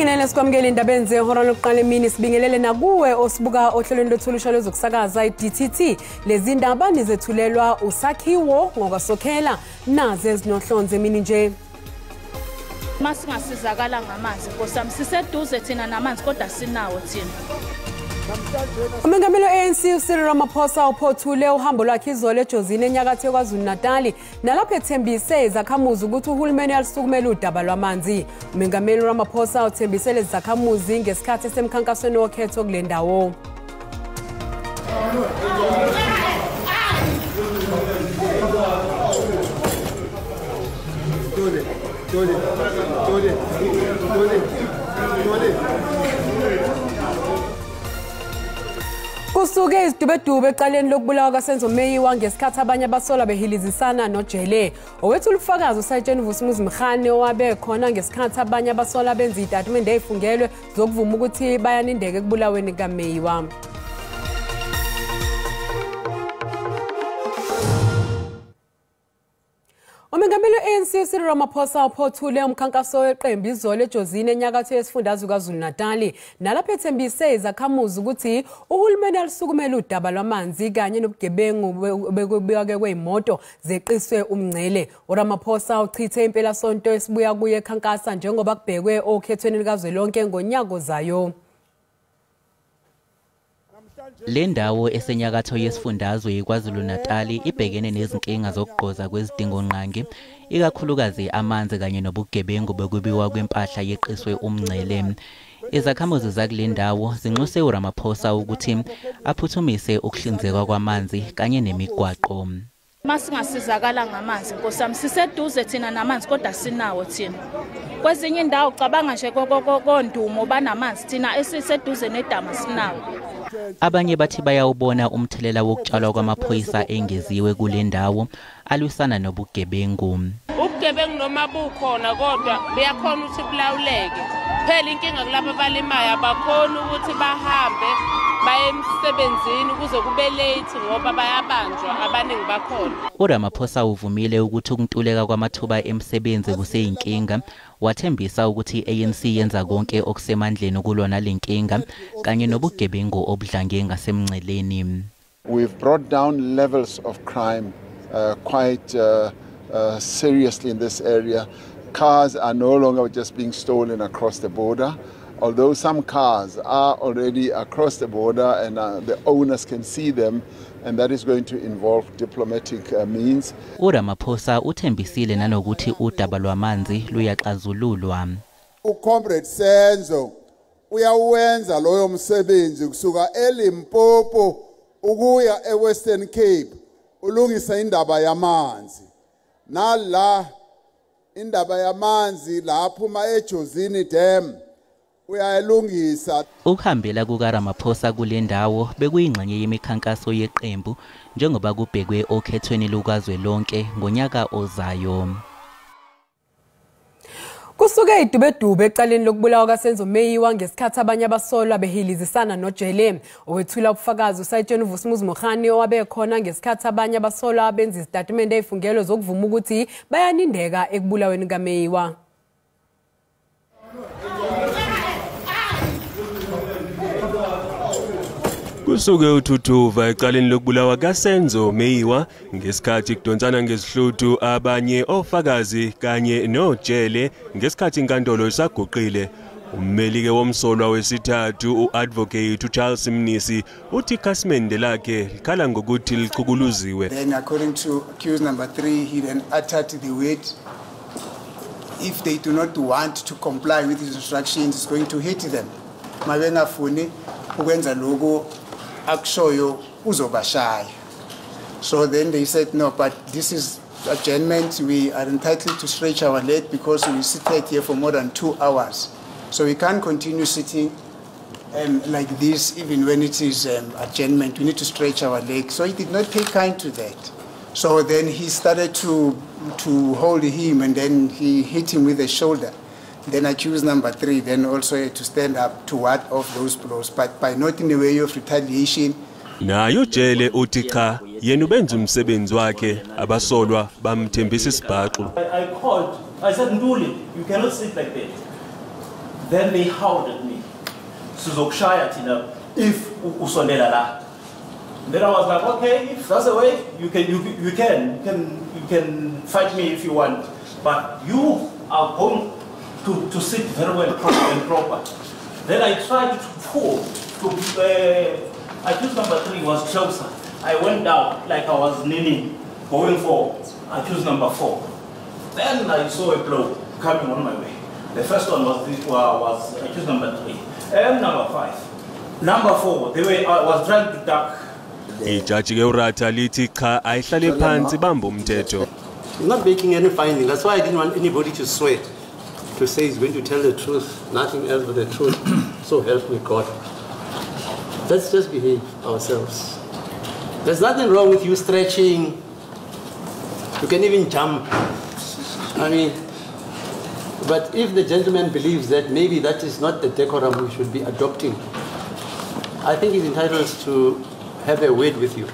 Sibingelele sikwamukela indaba enze ihora lokuqala emini sibingelele nakuwe osibuka ohlelweni lwethulusha lwezokusakaza iDTT lezi ndaba nizethulelwa usakhiwo ngokwasokhela naze ezinohlonze emini nje. Masingasizakala ngamanzi nkosami siseduze thina namanzi kodwa sinawo thina. Umengameli ANC Cyril Ramaphosa uphothule uhambo lwakhe izolo eJozini enyakatho yaKwaZulu-Natal nalapho ethembise izakhamuzi ukuthi uhulumeni alisukumela udaba lwamanzi. Umengameli Ramaphosa uthembise lezi zakhamuzi ngesikhathi esemkhankasweni wokhetho kule ndawo. Kusuke izidubedube eqaleni lokubulawa kaSenzo Meyiwa ngesikhathi abanye abasola behilizisana noJele. Owethu ulufakazi uSayitsheni Vusumuzi Mkhane owabe khona ngesikhathi abanye abasola benza izitatimende ezifungelwe zokuvuma ukuthi bayanindeka ekubulaweni kaMeyiwa. Umengameli ANC Cyril Ramaphosa uphothule umkhankaso weqembu izolo eJozini enyakatho yesifundazwe kaZulu-Natal nalapho ethembise izakhamuzi ukuthi uhulumeni alisukumela udaba lwamanzi kanye nobugebengu bekubiyake kweimoto zeqiswe umngcele. uRamaphosa uchithe impela sonto esibuya kuye ekhankasa njengoba kubhekwe okhethweni likazwelonke ngonyaka ozayo. Le ndawo esenyakatho yesifundazwe yaKwaZulu-Natal ibhekene nezinkinga zokugqoza kwezidingonqangi ikakhulukazi amanzi kanye nobugebengu bekubiwa kwempahla yeqiswe umngcele. Izakhamuzi zakule ndawo zinxuse uRamaphosa ukuthi aphuthumise ukuhlinzekwa kwamanzi kanye nemigwaqo. Masingasizakala ngamanzi nkosami siseduze thina namanzi kodwa sinawo thina. Kwezinye indawo ucabanga nje kondumo banamanzi thina esiseduze nedama sinawo. Abanye bathi bayawubona umthelela wokutshalwa kwamaphoyisa engeziwe kule ndawo alwisana nobugebengu. Ubugebengu noma bukhona kodwa beyakhona ukuthi bulawuleke. Phela inkinga kulabo abalimayo abakhona ukuthi bahambe baye emsebenzini kuze kube late ngoba bayabanjwa abaningi bakhona. uRamaphosa uvumile ukuthi ukuntuleka kwamathuba emsebenzi kuseyinkinga, wathembisa ukuthi ANC yenza konke okusemandleni ukulwana lenkinga kanye nobugebengu obudlange ngasemngceleni. We've brought down levels of crime quite seriously in this area. Cars are no longer just being stolen across the border, although some cars are already across the border and the owners can see them, and that is going to involve diplomatic means. uRamaphosa uthembisile nanokuthi udaba lwamanzi luyaxazululwa. Ucomrade Senzo uyawenza loyo msebenzi kusuka eLimpopo ukuya eWestern Cape ulungisa indaba yamanzi. Nala indaba yamanzi lapho ma eJozini Dam uyayilungisa. Ukuhambela kukaRamaphosa kule ndawo bekuyingxenye yemikhankaso yeqembu njengoba kubhekwe okhethweni lukazwelonke ngonyaka ozayo. Kusuke idubedube eqaleni lokubulawa kaSenzo Meyiwa ngesikhathi abanye abasolwa behilizisana noJele. Owethula ubufakazi uSayitsheni Vusumuzi Mkhane owabe khona ngesikhathi abanye abasolwa benza izitatimende ezifungelwe zokuvuma ukuthi bayanindeka ekubulaweni kaMeyiwa. Kusuke uthuthuva eqaleni lokubulawa kaSenzo Meyiwa ngesikhathi kudonsana ngezihlutu abanye ofakazi kanye noJele ngesikhathi inkantolo isaguqile. Ummeli ke womsolwa wesithathu uadvocate uCharles Mnisi uthi ikhasimende lakhe likhala ngokuthi lichukuluziwe. Then according to accused number 3 he then uttered the word if they do not want to comply with his instructions it's going to hit them. Mabengafuni ukwenza lokho akushoyo uzobashaya. So then they said no, but this is adjournment, we are entitled to stretch our leg because we sit here for more than 2 hours. So we can't continue sitting like this even when it is adjournment. We need to stretch our legs. So he did not take kind to that. So then he started to hold him and then he hit him with the shoulder. Then accused number 3 then also had to stand up to ward off those blows, but by not in the way of retaliation. Nayo Jele uthi cha yena ubenza umsebenzi wakhe abasolwa bamthembisa isibhaxu. I called, I said Nduli, you cannot sit like that. Then they howled at me. Suzokushaya thina if usondela la. Then I was like, okay, if that's the way, you can fight me if you want, but you are going to sit very well and proper. Then I tried to pull. Accused number 3 was closer. I went down like I was kneeling, going for accused number 4. Then I saw a blow coming on my way. The first one was accused number 3 and number 5. Number 4, I was trying to duck. Ijaji ke uRatha lithi cha ayihlale phansi bamba umthetho. He's not making any finding. That's why I didn't want anybody to swear, to say he's going to tell the truth, nothing else but the truth. So help me God. Let's just behave ourselves. There's nothing wrong with you stretching. You can even jump. I mean, but if the gentleman believes that maybe that is not the decorum we should be adopting, I think he's entitled to have a word with you.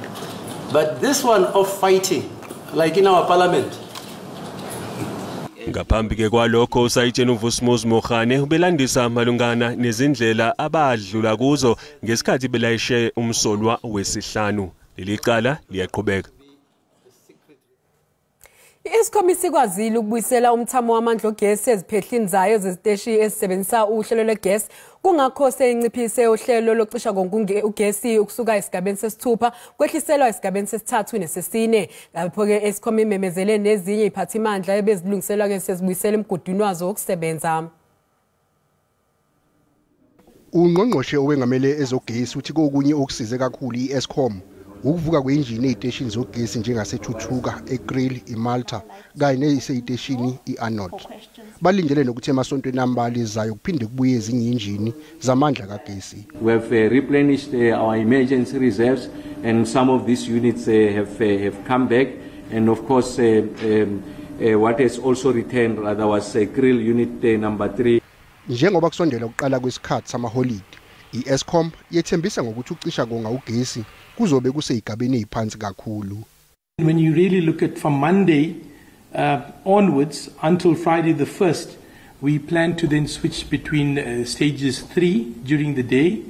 But this one of fighting, like in our parliament. Ngaphambi ke kwalokho usayitshena uVusumuzi Mokhane ubelandisa malungana nezindlela abadlula kuzo ngesikhathi belayishe umsolwa wesihlanu. Leli qala liyaqhubeka. Isikhomisi kwazile ukubuyisela umthamo wamandla ogesi eziphehlini zayo zesiteshi ezisebenzisa uhlelo lwegesi kungakho seyinciphise uhlelo locisha konke ugesi ukusuka esigabeni sesithupha kwehliselwa esigabeni sesithathu nesesine. Lapho ke esikhomisi memezele nezinye iziphathimandla ebezilungiselwa ke sezibuyisela emgudwini wazo wokusebenza. Ungqongqoshe owengamele ezogesi uthi kokunye okusize kakhulu iEskom ukuvuka kweinjini eziteshini zogesi njengaseThuthuka, eGrill, iMalta kanye neziteshini iAnod. Balindele nokuthi emasontweni ambalwa ezayo kuphinde kubuye ezinye injini zamandla kagesi. We have replenished our emergency reserves and some of these units have come back, and of course what has also returned rather was Grill unit number 3. Njengoba kusondela ukuqala kwesikhathi samaholide, iEskom yethembisa ngokuthi ucisha konga ugesi kuzobe kuseyigabeni eziphansi kakhulu. When you really look at from Monday onwards until Friday the 1st, we plan to then switch between stages 3 during the day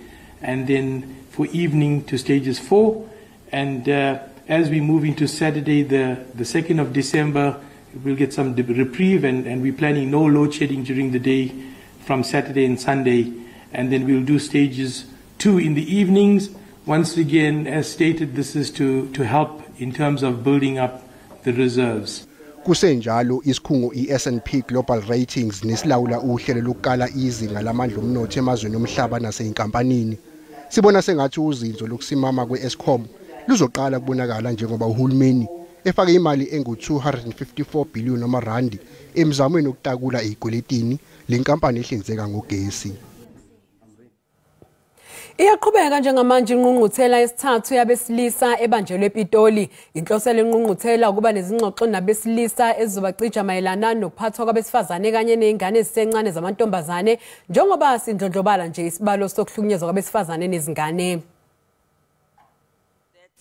and then for evening to stages 4. And as we move into Saturday, the 2nd of December, we'll get some reprieve and we're planning no load shedding during the day from Saturday and Sunday. And then we'll do stages 2 in the evenings. Once again, as stated, this is to help in terms of building up the reserves. Kusenjalo isikhungo iS&P Global Ratings nesilawula uhlelo lokukala izinga lamandla omnotho emazweni omhlaba naseyinkampanini. Sibona sengathi uzinzo lokusimama kweEskom luzoqala kubonakala njengoba uhulumeni efake imali engu-254 billion amarandi emzamweni wokutakula ezikweletini lenkampani ehlinzeka ngogesi. Iyaqhubeka njengamanje inqungquthela yesithathu yabesilisa ebanjelwe ePitoli. Inhloso lenqungquthela ukuba nezingxoxo nabesilisa ezizobacija mayelana nokuphathwa kwabesifazane kanye nezingane ezisencane zamantombazane njengoba sindlondlobala nje isibalo sokuhlukunyezwa kwabesifazane nezingane.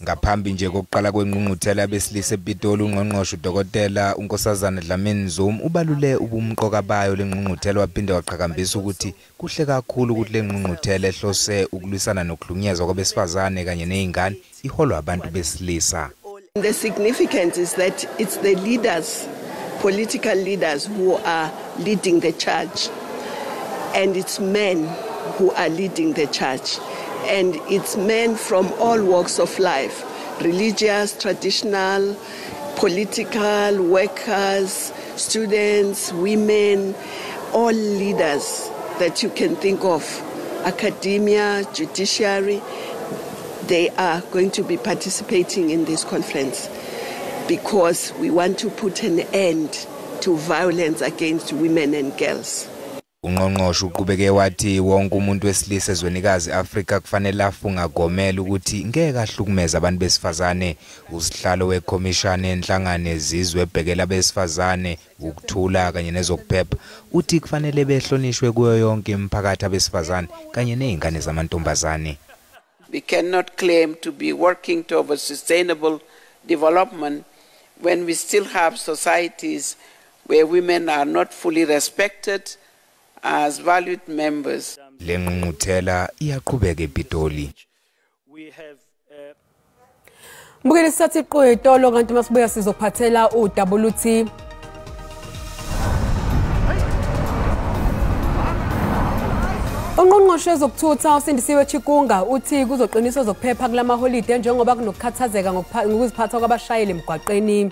Ngaphambi nje kokuqala kwenqungquthela yabesilisa ePitoli, ungqongqoshe uDokotela uNkosazana Dlamini Zuma ubalule ubumqoka bayo lenqungquthela waphinde waqhakambisa ukuthi kuhle kakhulu ukuthi lenqungquthela ehlose ukulwisana nokuhlukunyezwa kwabesifazane kanye nezingane iholwa abantu besilisa. The significance is that it's the leaders, political leaders, who are leading the charge, and it's men who are leading the charge. And it's men from all walks of life, religious, traditional, political, workers, students, women, all leaders that you can think of, academia, judiciary. They are going to be participating in this conference because we want to put an end to violence against women and girls. Ungqongqoshe uqhubeke wathi wonke umuntu wesilisa ezwenikazi Afrika kufanele afunga gomela ukuthi ngeke ahlukumeze abantu besifazane. Usihlalo weCommission enhlangano ezizwe ebhekela abesifazane ukuthula kanye nezokuphepha uthi kufanele behlonishwe kuyo yonke imiphakathi abesifazane kanye nezingane zamantombazane. We cannot claim to be working towards sustainable development when we still have societies where women are not fully respected, as valued members. Le ngqungquthela iyaqhubeka ePitoli. Mbukeli sathi iqhwetolo kanti masibuya sizophathela uWT. Ungqongqoshe wezokuthutha uSindisiwe Chikunga uthi kuzoqiniswa zokuphepha kulama holiday njengoba kunokukhathazeka ngokuziphatha kwabashayeli emgwaqeni.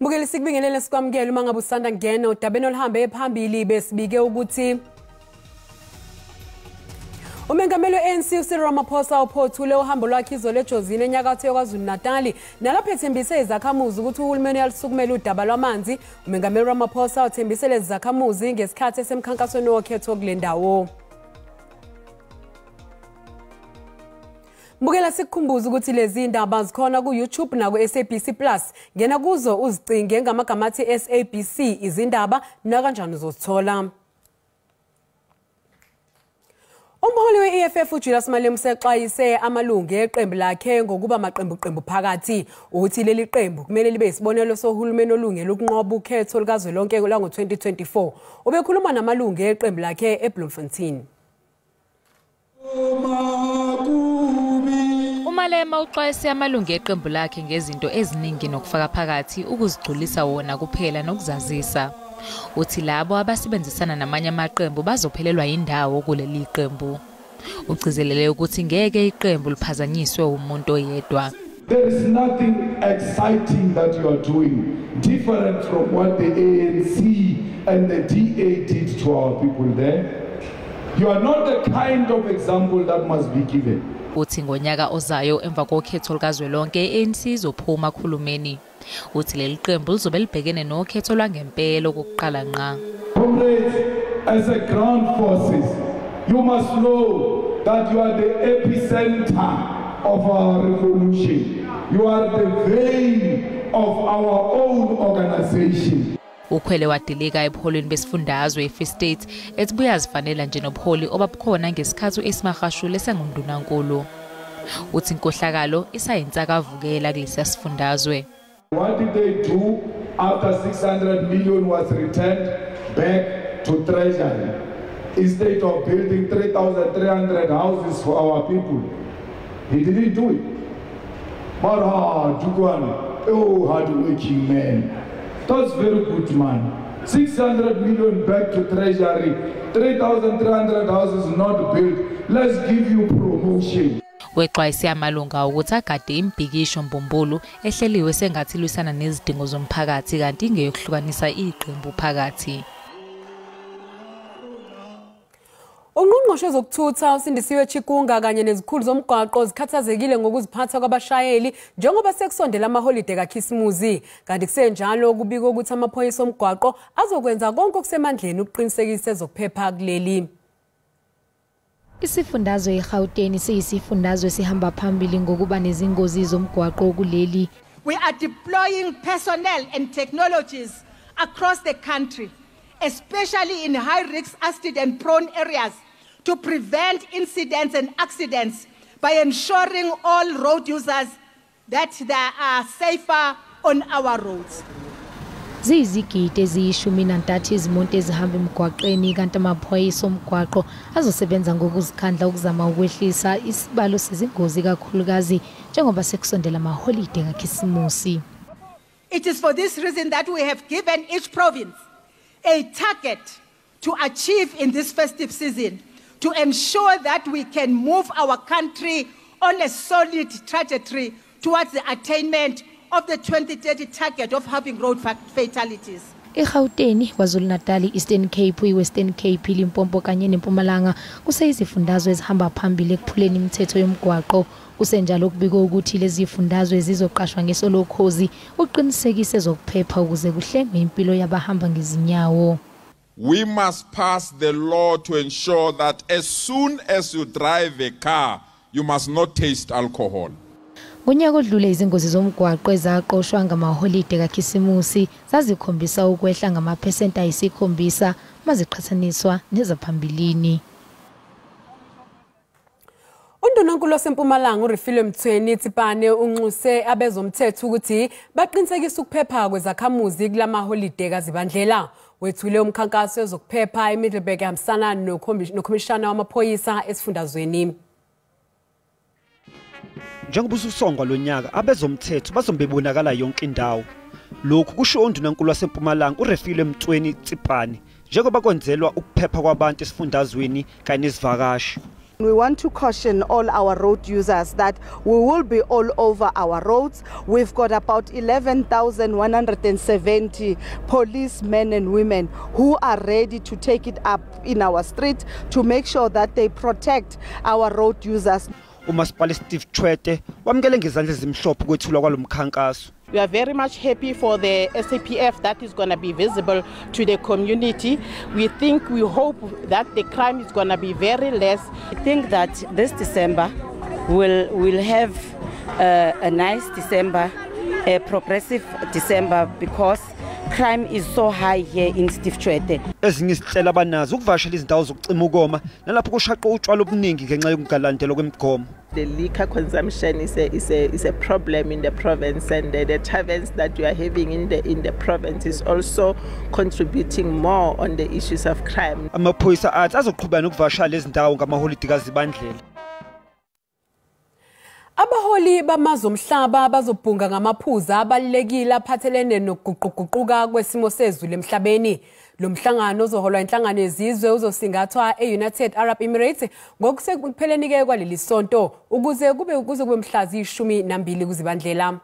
Mbukeli sikubingelele sikwamukela uma ngabe usanda ngena udabeni oluhambe phambili besibike ukuthi umengameli we-ANC uCyril Ramaphosa uphothule uhambo lwakhe izolo eJozini enyakatho yaKwaZulu Natal nalapho ethembise izakhamuzi ukuthi uhulumeni uyasukumela udaba lwamanzi. Umengameli Ramaphosa uthembise lezi zakhamuzi ngesikhathi esemkhankasweni wokhetho kule ndawo. Mbukela sikukhumbuza ukuthi lezi ndaba zikhona ku YouTube na ku SABC Plus. Ngena kuzo uzicinge ngamagama athi SABC izindaba na kanjani uzozithola. Umholi we-EFF uJulius Malema usexwayise amalungu eqembu lakhe ngokuba maqembu phakathi uthi leli qembu kumele libe isibonelo sohulumeni olungele ukunqoba ukhetho likazwelonke lango-2024. Ubekhuluma namalungu eqembu lakhe eBloemfontein. Malema uxwayise amalungu eqembu lakhe ngezinto eziningi nokufaka phakathi ukuzigculisa wona kuphela nokuzazisa. Uthi labo abasebenzisana namanye amaqembu bazophelelwa indawo kuleli qembu. Ugcizelele ukuthi ngeke iqembu liphazanyiswe umuntu oyedwa. There is nothing exciting that you are doing different from what the ANC and the DA did to our people there. You are not the kind of example that must be given. Uthi ngonyaka ozayo emva kokhetho likazwelonke iANC izophuma khulumeni. Uthi leli qembu lizobe libhekene nokhetho lwangempela okuqala nqa. Comrades, as a ground forces, you must know that you are the epicenter of our revolution. You are the vein of our own organization. Ukhwele wadilika ebuholweni besifundazwe eFree State ethi buyazifanela nje nobuholi obabukhona ngesikhathi esimahashule sengundunankulu. Uthi inkohlakalo isayinsakavukela kulesi sifundazwe. What did they do after 600 million was returned back to treasury instead of building 3,300 houses for our people? He didn't do it. But oh, hard-working man. That's very good, man. 600 million back to treasury, 3,300 houses not built. Let's give you promotion. Wexwayise amalunga ukuthi agade imbhikisho mbumbulu ehleliwe sengathi lwisana nezidingo zomphakathi kanti ingeyokuhlukanisa iqembu phakathi. Ungqongqoshe wezokuthutha uSindisiwe Chikunga kanye nezikhulu zomgwaqo zikhathazekile ngokuziphatha kwabashayeli njengoba sekusondela amaholiday kaKhisimusi. Kanti kusenjalo kubikwa ukuthi amaphoyisa omgwaqo azokwenza konke okusemandleni ukuqinisekisa ezokuphepha kuleli. Isifundazwe eGauteng siyisifundazwe sihamba phambili ngokuba nezingozi zomgwaqo kuleli. We are deploying personnel and technologies across the country, especially in high-risk accident-prone areas, to prevent incidents and accidents by ensuring all road users that they are safer on our roads. Zizigidi eziyishumi-nantathu izimonto ezihamba emgwaqeni kanti amaphoyisa omgwaqo azosebenza ngokuzikhandla ukuzama ukwehlisa isibalo sezingozi kakhulukazi njengoba sekusondela amaholiday kaKhisimusi. It is for this reason that we have given each province a target to achieve in this festive season to ensure that we can move our country on a solid trajectory towards the attainment of the 2030 target of having road fatalities. eGauteng, KwaZulu Natal, Eastern Cape, Western Cape, Limpopo kanye neMpumalanga kuseyizifundazwe ezihamba phambili ekuphuleni imithetho yomgwaqo. Kusenjalo kubikwa ukuthi lezi zifundazwe zizoqashwa ngesolokhozi uqinisekise zokuphepha ukuze kuhlengwe impilo yabahamba ngezinyawo. we must pass the law to ensure that as soon as you drive a car, you must not taste alcohol. Ngonyaka odlule izingozi zomgwaqo ezaqoshwa ngamaholide kaKhisimusi zazikhombisa ukwehla ngamaphesenti ayisikhombisa maziqhathaniswa nezaphambilini. Undunankulu waseMpumalanga uRefilwe Mthweni Tsipane unxuse abezomthetho ukuthi baqinisekisa ukuphepha kwezakhamuzi kulamaholide kaZibandlela. Wethule umkhankaso wezokuphepha eMiddelburg ehambisana nokhomishana wamaphoyisa esifundazweni. Njengoba ususongwa lonyaka abezomthetho bazombebonakala yonke indawo. Lokhu kusho undunankulu waseMpumalanga uRefilwe Mthweni Tsipane njengoba kwenzelwa ukuphepha kwabantu esifundazweni kanye nezivakashi. We want to caution all our road users that we will be all over our roads. We've got about 11,170 policemen and women who are ready to take it up in our street to make sure that they protect our road users. uMasipala Steve Chwete wamkele ngezandla ezimhlophe kwethulwa kwalomkhankaso. We are very much happy for the SAPF that is going to be visible to the community. We hope that the crime is going to be very less. I think that this December we'll have a nice December, a progressive December, because crime is so high here in Steve Chwete. Ezinye izihlela abanazo ukuvashela izindawo zokucima ukoma nalapho kushaqo utshwala obuningi ngenxa yokugalandelwa kwemigomo. The liquor consumption is a problem in the province, and the taverns that we are having in the province is also contributing more on the issues of crime. Amaphoyisa athi azoqhubeka nokuvashela lezi ndawo ngamaholide kaZibandlela. Abaholi bamazomhlaba bazobhunga ngamaphuzu abalekile aphathelene nokuguquguquka kwesimo sezulu emhlabeni. Lo mhlangano uzoholwa inhlangano yezizwe uzosingathwa eUnited Arab Emirates ngokusekupheleni ke kwaleli sonto ukuze kube mhla zi-12 kuZibandlela.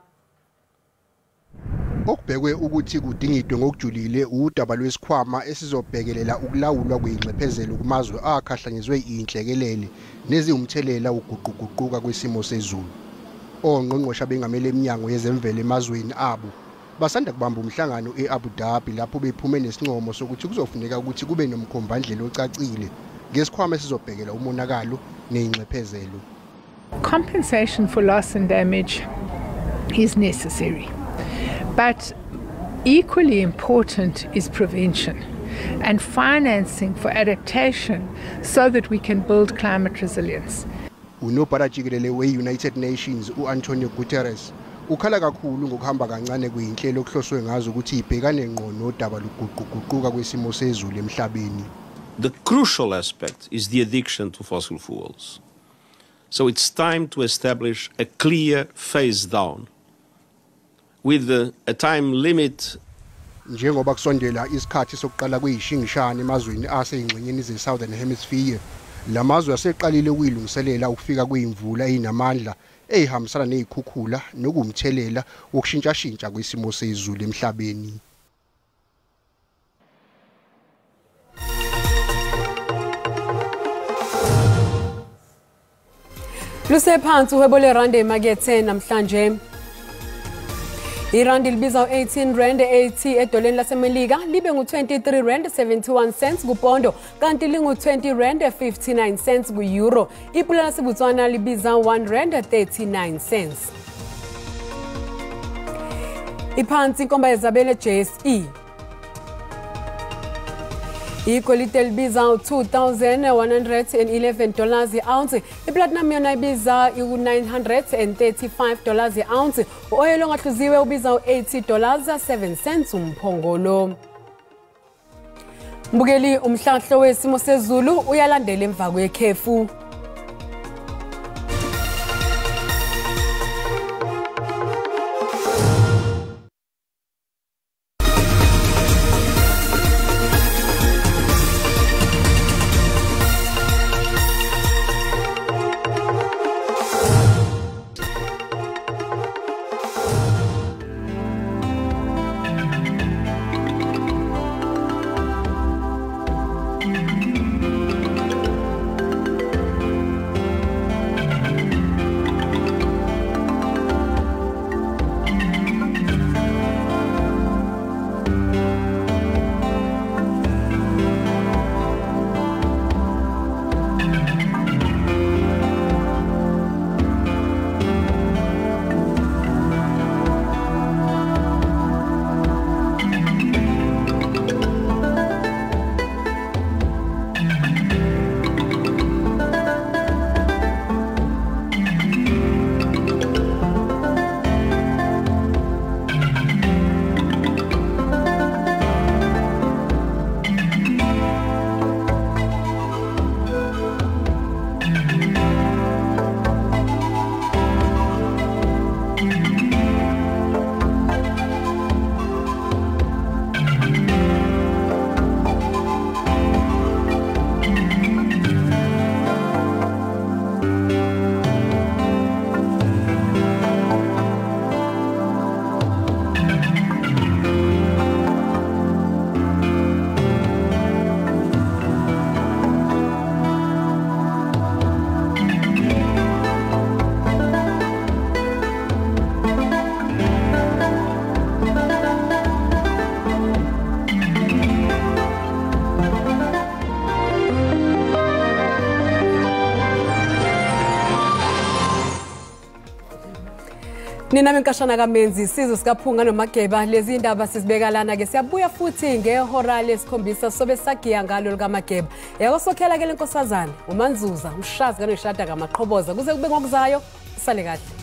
Okubhekwe ukuthi kudingidwe ngokujulile udaba lwesikhwama esizobhekelela ukulawulwa kwezingxephezelo kumazwe akhahlanyezwe inhlekelele neziwumthelela wokuguquguquka kwesimo sezulu. Ongqongqoshe bengamele eminyango yezemvelo emazweni abo basanda kubamba umhlangano eAbu Dhabi lapho bephume nesincomo sokuthi kuzofuneka ukuthi kube nomkhombandlela ocacile ngesikhwama esizobhekela umonakalo nezingxephezelo. Compensation for loss and damage is necessary. But equally important is prevention and financing for adaptation so that we can build climate resilience. Unobhala jikelele we-United Nations u-Antonio Guterres ukhala kakhulu ngokuhamba kancane kwinhlelo okuhloswe ngazo ukuthi ibhekane ngqo nodaba lokuguquguquka kwesimo sezulu emhlabeni. The crucial aspect is the addiction to fossil fuels. So it's time to establish a clear phase down with a time limit. Njengoba kusondela isikhathi sokuqala kwezishingishane emazweni aseyingxenyeni ze-Southern Hemisphere, lamazwe aseqalile ukuyilungiselela ukufika kwezimvula ezinamandla ehambisana nezikhukhula nokumthelela wokushintshashintsha kwesimo sezulu emhlabeni. Lusephansi uhwebo lerandi emakethe namhlanje. Irandi libiza R18.80 edoleni laseMelika libe ngu23.71 kupondo kanti lingu20.59 ku-euro. Ipula laseBotswana libiza R1.39. Iphansi inkomba yezabelo JSE. Igolide libiza $2,111 i-ounce. Iplatinum yona ibiza $935 i-ounce. Oil ongahluziwe ubiza $80.07 umphongolo. Mbukeli, umhlahlo wesimo sezulu uyalandela emva kwekhefu. Ninami Nkashana Kamenzi isizwe sikaphunga noMageba lezi indaba sizibeka lana ke siyabuya futhi ngehora lesikhombisa sobe sagiya ngalo likaMageba yakosokhela ke lenkosazana uManzuza umshazi kanoshada kaMaqhoboza kuze kube ngokuzayo sale kahle.